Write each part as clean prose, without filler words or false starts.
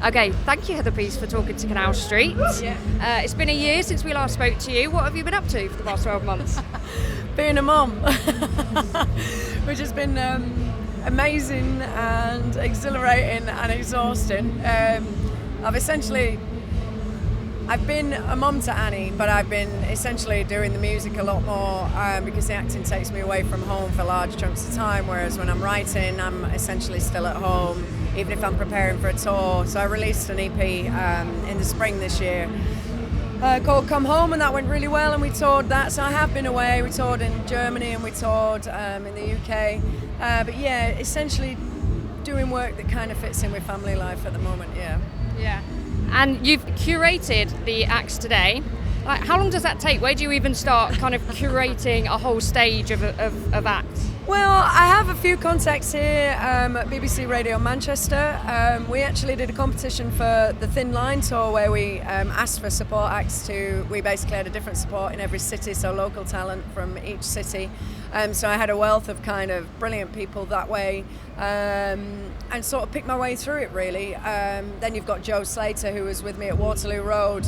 Okay, thank you, Heather Peace, for talking to Canal Street. Yeah. It's been a year since we last spoke to you. What have you been up to for the past 12 months? Being a mum, which has been amazing and exhilarating and exhausting. I've been a mum to Annie, but I've been essentially doing the music a lot more because the acting takes me away from home for large chunks of time, whereas when I'm writing, I'm essentially still at home, even if I'm preparing for a tour. So I released an EP in the spring this year called Come Home, and that went really well, and we toured that. So I have been away. We toured in Germany and we toured in the UK. But yeah, essentially doing work that kind of fits in with family life at the moment, yeah. Yeah. And you've curated the acts today. Like, how long does that take? Where do you even start kind of curating a whole stage of acts? Well, I have a few contacts here at BBC Radio Manchester. We actually did a competition for the Thin Line tour where we asked for support acts we basically had a different support in every city, so local talent from each city. So I had a wealth of kind of brilliant people that way and sort of picked my way through it really. Then you've got Joe Slater, who was with me at Waterloo Road,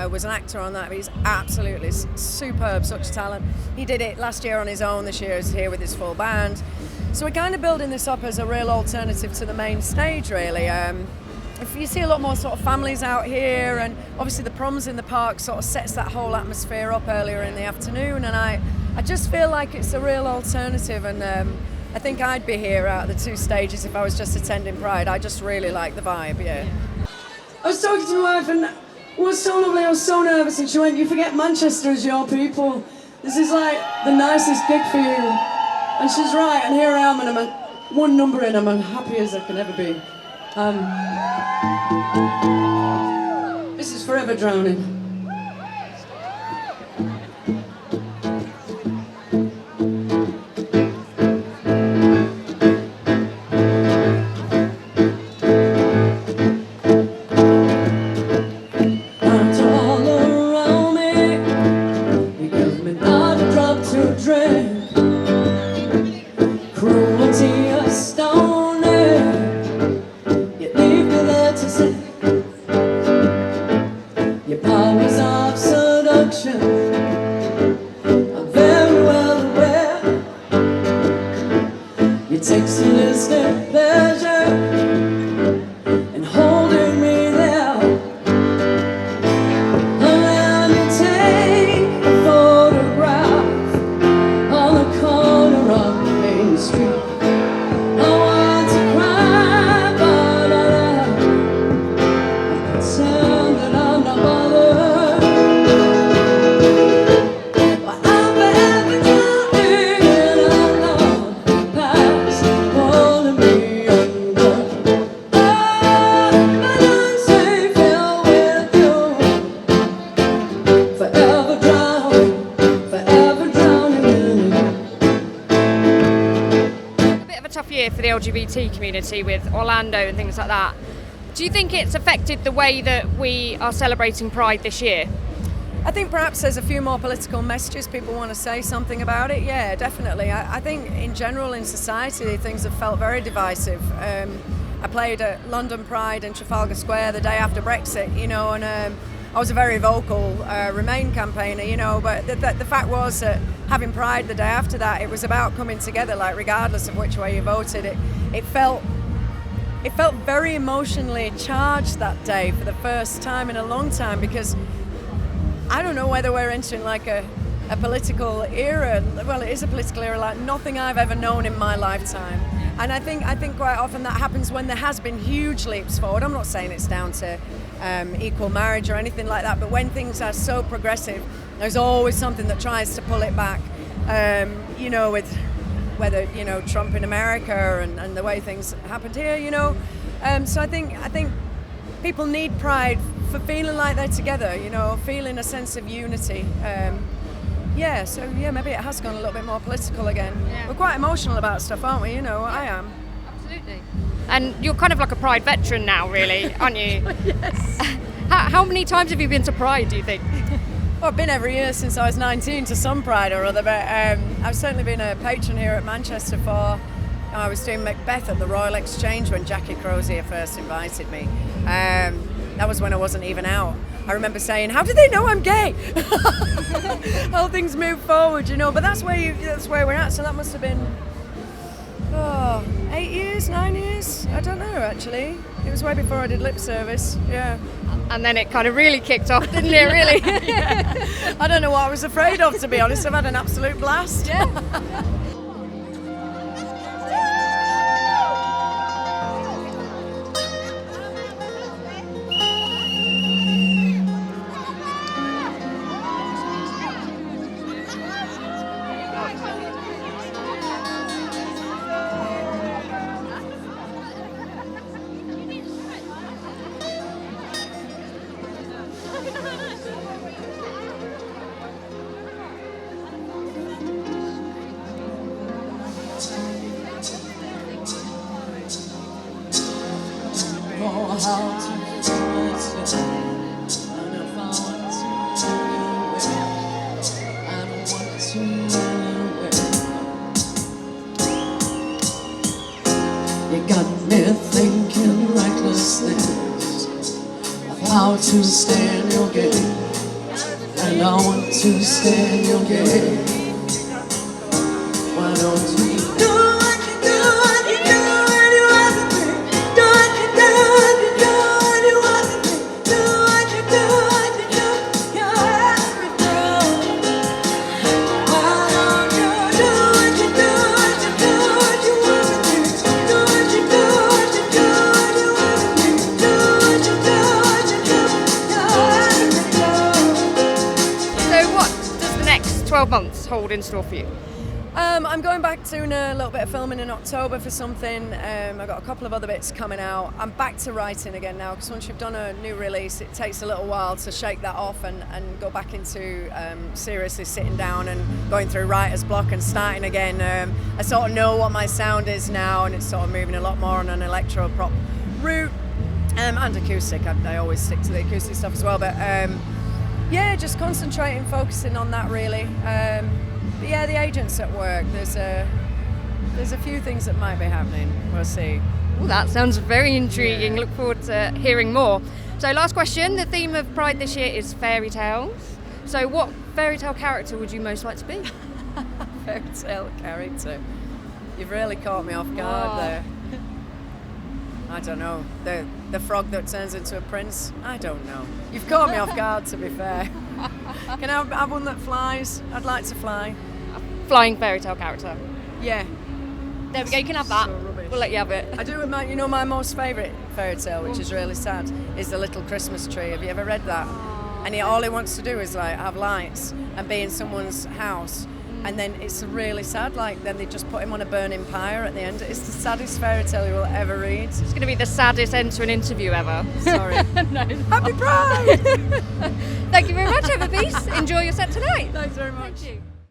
was an actor on that, but he's absolutely superb, such talent. He did it last year on his own, this year is here with his full band. So we're kind of building this up as a real alternative to the main stage really. If you see a lot more sort of families out here, and obviously the proms in the park sort of sets that whole atmosphere up earlier in the afternoon, and I just feel like it's a real alternative, and I think I'd be here out of the two stages if I was just attending Pride. I just really like the vibe, yeah. I was talking to my wife and it was so lovely, I was so nervous, and she went, "You forget Manchester is your people. This is like the nicest gig for you." And she's right, and here I am, and I'm at one number in, I'm as happy as I can ever be. This is Forever Drowning. For the LGBT community with Orlando and things like that. Do you think it's affected the way that we are celebrating Pride this year? I think perhaps there's a few more political messages, people want to say something about it, yeah, definitely. I think in general in society things have felt very divisive. I played at London Pride in Trafalgar Square the day after Brexit, you know, and I was a very vocal Remain campaigner, you know, but the fact was that having Pride the day after that, it was about coming together, like regardless of which way you voted. It felt very emotionally charged that day for the first time in a long time, because I don't know whether we're entering like a political era. Well, it is a political era like nothing I've ever known in my lifetime. And I think quite often that happens when there has been huge leaps forward. I'm not saying it's down to equal marriage or anything like that, but when things are so progressive, there's always something that tries to pull it back. You know, with whether, you know, Trump in America and the way things happened here, you know. So I think people need Pride for feeling like they're together, you know, feeling a sense of unity. So maybe it has gone a little bit more political again. Yeah. We're quite emotional about stuff, aren't we? You know, I am. Absolutely. And you're kind of like a Pride veteran now, really, aren't you? Yes. How many times have you been to Pride, do you think? Well, I've been every year since I was 19 to some Pride or other, but I've certainly been a patron here at Manchester for I was doing Macbeth at the Royal Exchange when Jackie Crozier first invited me. That was when I wasn't even out. I remember saying, "How did they know I'm gay?" How things move forward, you know. But that's where we're at. So that must have been 8 years, 9 years. I don't know actually. It was way before I did lip service. Yeah. And then it kind of really kicked off, didn't it? Really? Yeah. I don't know what I was afraid of, to be honest. I've had an absolute blast. Yeah. You got me thinking recklessly of how to stand your game, and I want to stand your game. Why don't you do what you do, what you do, what you want to do? Do what you do, what you do, what you want to do? Do what you do, what you do, you're everything. Why don't you do what you do, what you do, what you want to do? Do what you do, what you do, what you want to do? Do what you do, what you do, you're everything. So what does the next 12 months hold in store for you? I'm going back doing a little bit of filming in October for something. I've got a couple of other bits coming out. I'm back to writing again now, because once you've done a new release, it takes a little while to shake that off and go back into seriously sitting down and going through writer's block and starting again. I sort of know what my sound is now, and it's sort of moving a lot more on an electro prop route and acoustic. I always stick to the acoustic stuff as well, but yeah, just concentrating, focusing on that really. But yeah, the agent's at work. There's a few things that might be happening. We'll see. Well, that sounds very intriguing. Look forward to hearing more. So last question, the theme of Pride this year is fairy tales. So what fairy tale character would you most like to be? Fairy tale character. You've really caught me off guard there. I don't know. The frog that turns into a prince? I don't know. You've caught me off guard, to be fair. Can I have one that flies? I'd like to fly. Flying fairy tale character. Yeah. There we go, you can have that. So rubbish. We'll let you have it. I do. My most favourite fairy tale, which is really sad, is The Little Christmas Tree. Have you ever read that? And all he wants to do is like have lights and be in someone's house. And then it's really sad, like then they just put him on a burning pyre at the end. It's the saddest fairy tale you will ever read. It's going to be the saddest end to an interview ever. Sorry. No. Happy Pride! Thank you very much, Ever Peace. Enjoy your set tonight. Thanks very much. Thank you.